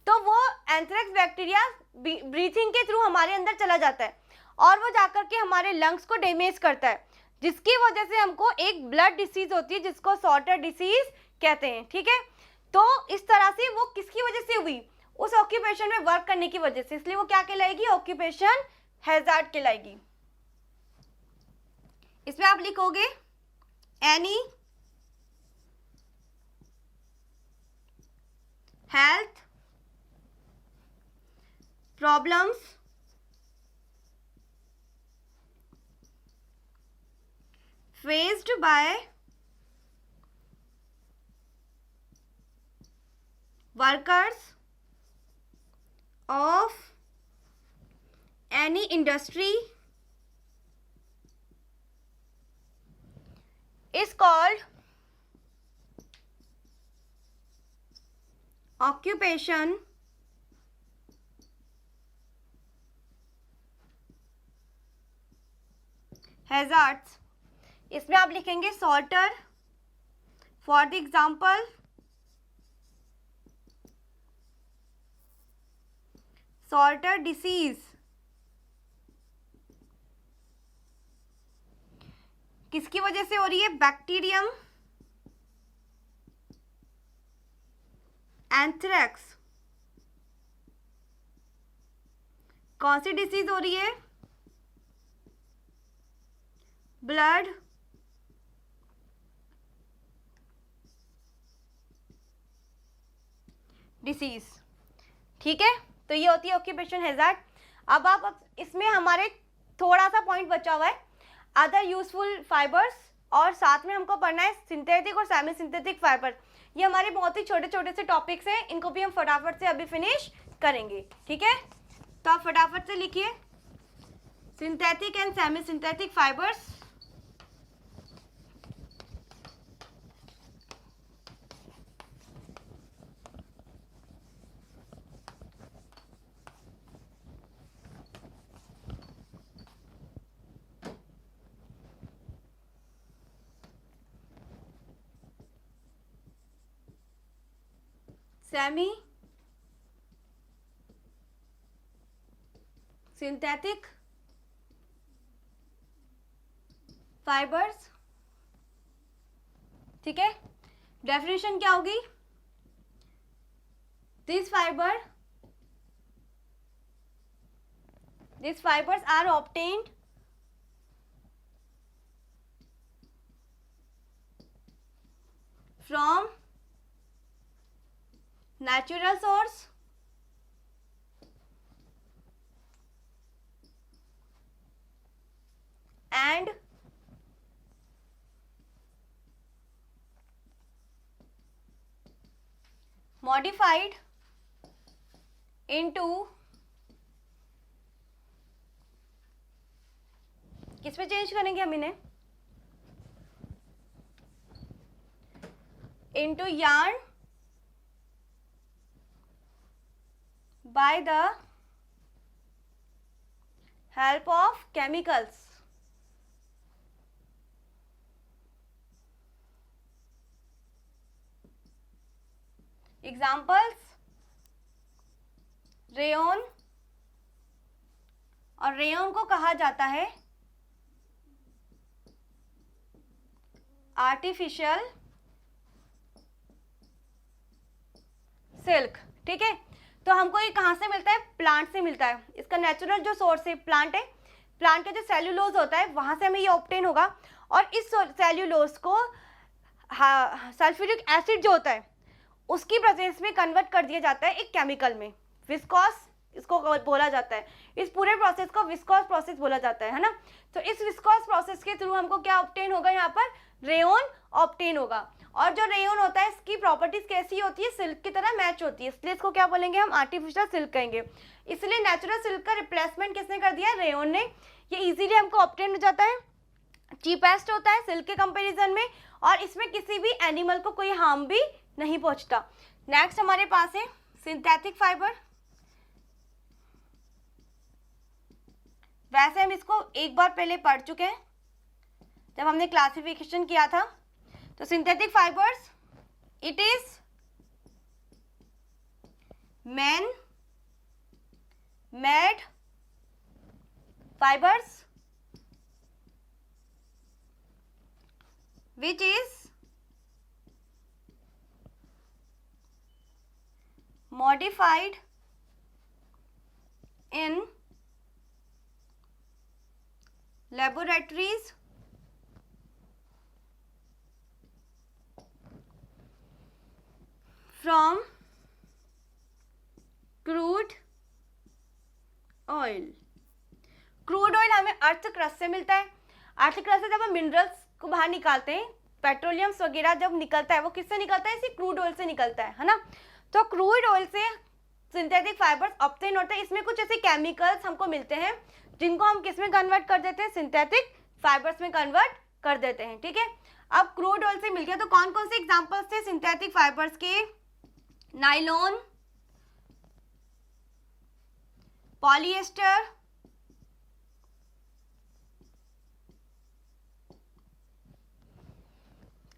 Speaker 1: तो वो एंथ्रेक्स बैक्टीरिया ब्रीथिंग के थ्रू हमारे अंदर चला जाता है और वो जाकर के हमारे लंग्स को डैमेज करता है, जिसकी वजह से हमको एक ब्लड डिसीज होती है जिसको सॉर्टर डिसीज कहते हैं। ठीक है, तो इस तरह से वो किसकी वजह से हुई, उस ऑक्यूपेशन में वर्क करने की वजह से, इसलिए वो क्या कहलाएगी, ऑक्यूपेशन हैजार्ड कहलाएगी। इसमें आप लिखोगे any health problems faced by workers of any industry is called occupation hazards। इसमें आप लिखेंगे sorter, for the example sorter disease, किसकी वजह से हो रही है, बैक्टीरियम एंथ्रेक्स कौन सी डिसीज हो रही है? ब्लड डिसीज, ठीक है। तो ये होती है ऑक्यूपेशन हैजार्ड। अब इसमें हमारे थोड़ा सा पॉइंट बचा हुआ है, अदर यूजफुल फाइबर्स, और साथ में हमको पढ़ना है सिंथेटिक और सेमी सिंथेटिक फाइबर। ये हमारे बहुत ही छोटे छोटे से टॉपिक्स हैं, इनको भी हम फटाफट से अभी फिनिश करेंगे, ठीक है। तो आप फटाफट से लिखिए synthetic and semi synthetic fibres. Semi synthetic fibres, ठीक है। डेफिनेशन क्या होगी? This fibers are obtained from natural source and modified into, किस पे चेंज करेंगे हम इन्हें? into yarn by the help of chemicals. Examples, rayon, और रेयन को कहा जाता है आर्टिफिशियल सिल्क, ठीक है। तो हमको ये कहाँ से मिलता है? प्लांट से मिलता है। इसका नेचुरल जो सोर्स है प्लांट है, प्लांट का जो सेल्यूलोज होता है वहां से हमें ये ऑब्टेन होगा, और इस सेल्यूलोज को सल्फ्यूरिक एसिड जो होता है उसकी प्रेजेंस में कन्वर्ट कर दिया जाता है एक केमिकल में, विस्कोस इसको बोला जाता है। इस पूरे प्रोसेस को विस्कोस प्रोसेस बोला जाता है ना। तो इस विस्कोस प्रोसेस के थ्रू हमको क्या ऑब्टेन होगा? यहाँ पर रेयन ऑब्टेन होगा। और जो रेयन होता है इसकी प्रॉपर्टीज कैसी होती है? सिल्क की तरह मैच होती है, इसलिए इसको क्या बोलेंगे हम? आर्टिफिशियल सिल्क कहेंगे। इसलिए नेचुरल सिल्क का रिप्लेसमेंट किसने कर दिया? रेयन ने। ये इजीली हमको ऑब्टेन हो जाता है, चीपेस्ट होता है सिल्क के कंपैरिजन में, और इसमें किसी भी एनिमल को कोई हार्म भी नहीं पहुंचता। नेक्स्ट हमारे पास है सिंथेटिक फाइबर। वैसे हम इसको एक बार पहले पढ़ चुके हैं जब हमने क्लासिफिकेशन किया था। तो synthetic fibres, it is man made fibres which is modified in laboratories from crude oil। Crude oil हमें अर्थ क्रस्ट से मिलता है। अर्थ क्रस्ट से जब हम मिनरल्स को बाहर निकालते हैं, पेट्रोलियम वगैरह जब निकलता है वो किससे निकलता है? इसी क्रूड ऑयल से निकलता है ना। तो क्रूड ऑयल से सिंथेटिक फाइबर्स ऑब्टेन होते हैं। इसमें कुछ ऐसे केमिकल्स हमको मिलते हैं जिनको हम किस में कन्वर्ट कर देते हैं? सिंथेटिक फाइबर्स में कन्वर्ट कर देते हैं, ठीक है। अब क्रूड ऑयल से मिल गया, तो कौन कौन से एग्जांपल्स थे सिंथेटिक फाइबर्स के? Nylon, polyester,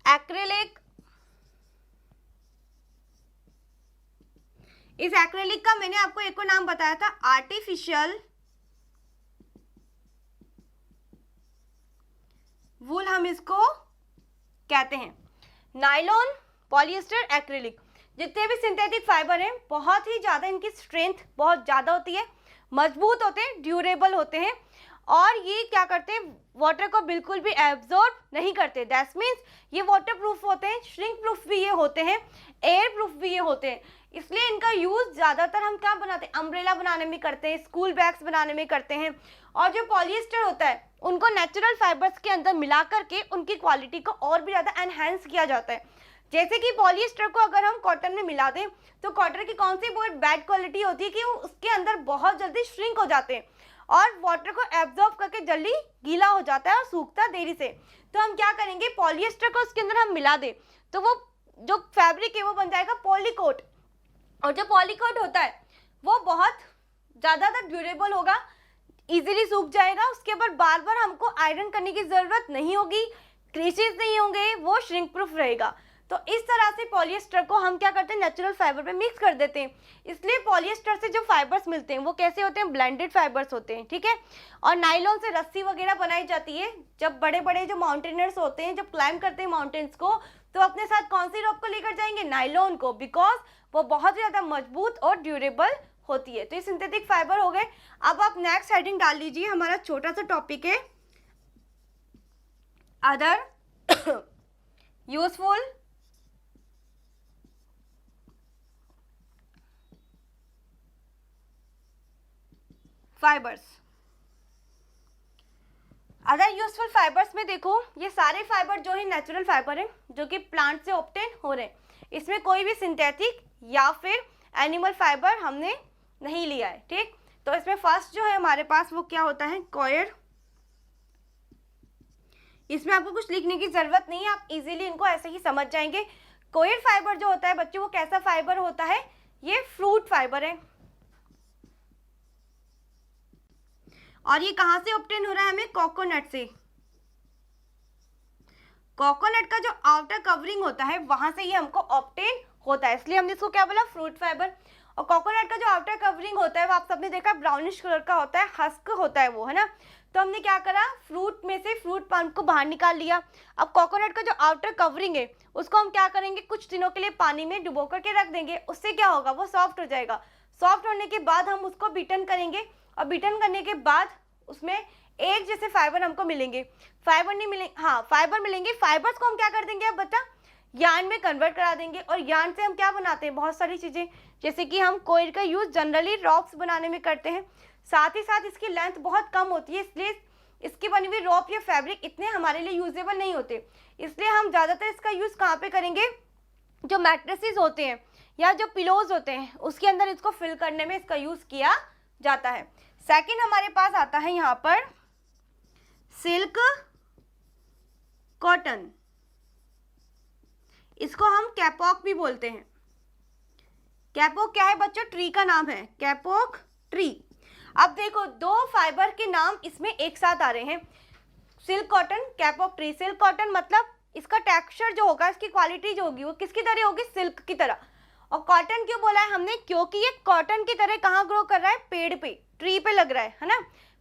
Speaker 1: acrylic. इस एक्रिलिक का मैंने आपको एक और नाम बताया था, आर्टिफिशियल वूल हम इसको कहते हैं। नायलॉन, पॉलिएस्टर, एक्रिलिक, जितने भी सिंथेटिक फाइबर हैं बहुत ही ज़्यादा इनकी स्ट्रेंथ बहुत ज़्यादा होती है, मजबूत होते हैं, ड्यूरेबल होते हैं, और ये क्या करते हैं, वाटर को बिल्कुल भी एब्जॉर्ब नहीं करते। दैट मीन्स ये वाटर प्रूफ होते हैं, श्रिंक प्रूफ भी ये होते हैं, एयर प्रूफ भी ये होते हैं। इसलिए इनका यूज़ ज़्यादातर हम क्या बनाते हैं, अम्ब्रेला बनाने में करते हैं, स्कूल बैग्स बनाने में करते हैं। और जो पॉलिएस्टर होता है उनको नेचुरल फाइबर्स के अंदर मिला करके उनकी क्वालिटी को और भी ज़्यादा एनहेंस किया जाता है। जैसे कि पॉलिएस्टर को अगर हम कॉटन में मिला दें तो कॉटन की कौन सी बहुत बैड क्वालिटी होती है कि वो उसके अंदर बहुत जल्दी श्रिंक हो जाते हैं और वाटर को एब्जॉर्ब करके जल्दी गीला हो जाता है और सूखता देरी से। तो हम क्या करेंगे, पॉलिएस्टर को उसके अंदर हम मिला दें तो वो जो फैब्रिक है वो बन जाएगा पॉलीकोट। और जो पॉलीकोट होता है वो बहुत ज़्यादा ड्यूरेबल होगा, इजीली सूख जाएगा, उसके ऊपर बार बार हमको आयरन करने की ज़रूरत नहीं होगी, क्रेचेस नहीं होंगे, वो श्रिंक प्रूफ रहेगा। तो इस तरह से पॉलिएस्टर को हम क्या करते हैं, नेचुरल फाइबर पे मिक्स कर देते हैं। इसलिए पॉलिएस्टर से जो फाइबर्स मिलते हैं वो कैसे होते हैं, ब्लेंडेड फाइबर्स होते हैं, ठीक है। और नायलॉन से रस्सी वगैरह बनाई जाती है। जब बड़े बड़े जो माउंटेनर्स होते हैं, जब क्लाइंब करते हैं माउंटेन्स को, तो अपने साथ कौन सी रोप को लेकर जाएंगे, नायलॉन को, बिकॉज वो बहुत ज़्यादा मजबूत और ड्यूरेबल होती है। तो ये सिंथेटिक फाइबर हो गए। अब आप नेक्स्ट हेडिंग डाल लीजिए, हमारा छोटा सा टॉपिक है other useful fibres. Other useful fibres में देखो, ये सारे फाइबर जो है नेचुरल फाइबर है जो कि प्लांट से ऑब्टेन हो रहे हैं। इसमें कोई भी सिंथेटिक या फिर एनिमल फाइबर हमने नहीं लिया है, ठीक। तो इसमें फर्स्ट जो है हमारे पास वो क्या होता है, कॉयर। इसमें आपको कुछ लिखने की जरूरत नहीं है, आप इजीली इनको ऐसे ही समझ जाएंगे। कॉयर फाइबर जो होता है बच्चों, वो कैसा फाइबर होता है, ये फ्रूट फाइबर है। और ये कहाँ से ऑब्टेन हो रहा है हमें, कोकोनट से। कोकोनट का जो आउटर कवरिंग होता है वहां से ये हमको ऑब्टेन होता है, इसलिए हमने इसको क्या बोला, फ्रूट फाइबर। और कोकोनट का जो आउटर कवरिंग होता है वो आप सबने देखा ब्राउनिश कलर का होता है, हस्क होता है वो, है ना। तो हमने क्या करा, फ्रूट में से फ्रूट पल्प को बाहर निकाल लिया। अब कोकोनट का जो आउटर कवरिंग है उसको हम क्या करेंगे, कुछ दिनों के लिए पानी में डुबो करके रख देंगे। उससे क्या होगा, वो सॉफ्ट हो जाएगा। सॉफ्ट होने के बाद हम उसको बीटन करेंगे और बीटन करने के बाद उसमें एक जैसे फाइबर हमको मिलेंगे। फाइबर नहीं मिलेंगे, हाँ फाइबर मिलेंगे। फाइबर्स को हम क्या कर देंगे अब बता, यार्न में कन्वर्ट करा देंगे। और यार्न से हम क्या बनाते हैं, बहुत सारी चीज़ें, जैसे कि हम कोयर का यूज़ जनरली रॉप्स बनाने में करते हैं। साथ ही साथ इसकी लेंथ बहुत कम होती है, इसलिए इसकी बनी हुई रॉप या फैब्रिक इतने हमारे लिए यूजेबल नहीं होते। इसलिए हम ज़्यादातर इसका यूज़ कहाँ पे करेंगे, जो मैट्रेसेस होते हैं या जो पिलोज होते हैं उसके अंदर इसको फिल करने में इसका यूज़ किया जाता है। सेकंड हमारे पास आता है यहाँ पर सिल्क कॉटन, इसको हम कैपॉक भी बोलते हैं। कैपॉक क्या है बच्चों, ट्री का नाम है, कैपॉक ट्री। अब देखो दो फाइबर के नाम इसमें एक साथ आ रहे हैं, silk cotton, kapok tree. Silk cotton मतलब इसका टेक्सचर जो होगा, इसकी क्वालिटी जो होगी वो किसकी तरह होगी, सिल्क की तरह। और कॉटन क्यों बोला है हमने, क्योंकि ये कॉटन की तरह कहाँ ग्रो कर रहा है, पेड़ पे, ट्री पे लग रहा है ना।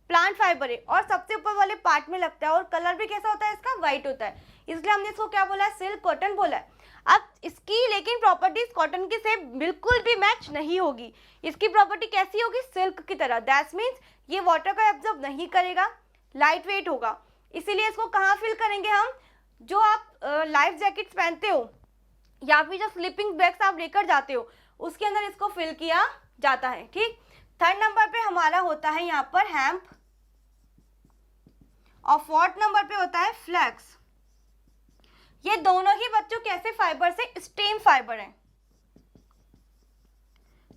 Speaker 1: प्लांट फाइबर है और सबसे ऊपर वाले पार्ट में लगता है और कलर भी कैसा होता है इसका, व्हाइट होता है, इसलिए हमने इसको क्या बोला है, सिल्क कॉटन बोला है। अब इसकी लेकिन प्रॉपर्टीज कॉटन की से बिल्कुल भी मैच नहीं होगी। इसकी प्रॉपर्टी कैसी होगी, सिल्क की तरह। दैट मीन्स ये वाटर को एब्जॉर्ब नहीं करेगा, लाइट वेट होगा। इसीलिए इसको कहाँ फिल करेंगे हम, जो आप लाइफ जैकेट्स पहनते हो या फिर जो स्लीपिंग बैग्स आप लेकर जाते हो उसके अंदर इसको फिल किया जाता है, ठीक। थर्ड नंबर पे हमारा होता है यहाँ पर हेम्प और फोर्थ नंबर पे होता है फ्लैक्स। ये दोनों ही बच्चों कैसे फाइबर से, स्टेम फाइबर हैं,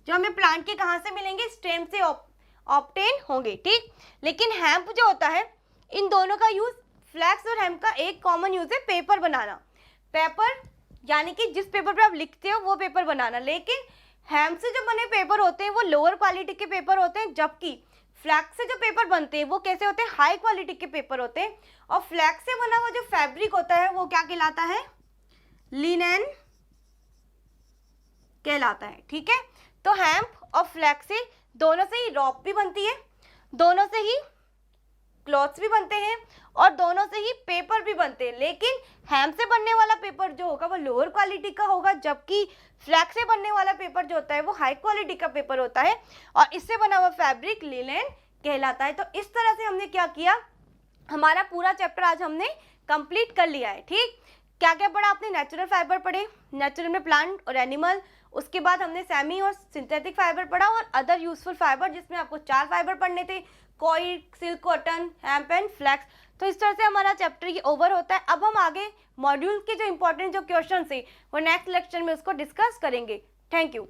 Speaker 1: जो हमें प्लांट के कहाँ से मिलेंगे, स्टेम से ऑब्टेन होंगे, ठीक। लेकिन हेम्प जो होता है, इन दोनों का यूज, फ्लैक्स और हेम्प का एक कॉमन यूज है पेपर बनाना। पेपर यानी कि जिस पेपर पे आप लिखते हो वो पेपर बनाना। लेकिन हेम्प से जो बने पेपर होते हैं वो लोअर क्वालिटी के पेपर होते हैं, जबकि फ्लैक्स से जो पेपर बनते हैं वो कैसे होते हैं, हाई क्वालिटी के पेपर होते हैं। और फ्लैक्स से बना हुआ जो फैब्रिक होता है वो क्या कहलाता है, लिनेन कहलाता है, ठीक है। तो हेम्प और फ्लैक्स से दोनों से ही रॉप भी बनती है, दोनों से ही क्लॉथ्स भी बनते हैं और दोनों से ही पेपर भी बनते हैं, लेकिन हेम्प से बनने वाला पेपर जो होगा वो लोअर क्वालिटी का होगा, जबकि फ्लैक्स से बनने वाला पेपर जो होता है वो हाई क्वालिटी का पेपर होता है और इससे बना हुआ फैब्रिक लिनेन कहलाता है। तो इस तरह से हमने क्या किया, हमारा पूरा चैप्टर आज हमने कंप्लीट कर लिया है। ठीक, क्या क्या पढ़ा आपने? नेचुरल फाइबर पढ़े, नेचुरल में प्लांट और एनिमल, उसके बाद हमने सेमी और सिंथेटिक फाइबर पढ़ा और अदर यूजफुल फाइबर, जिसमें आपको 4 फाइबर पढ़ने थे, coil, silk, cotton, hemp and flax. तो इस तरह से हमारा चैप्टर ये ओवर होता है। अब हम आगे मॉड्यूल के जो इंपॉर्टेंट जो क्वेश्चन है वो नेक्स्ट लेक्चर में उसको डिस्कस करेंगे। Thank you.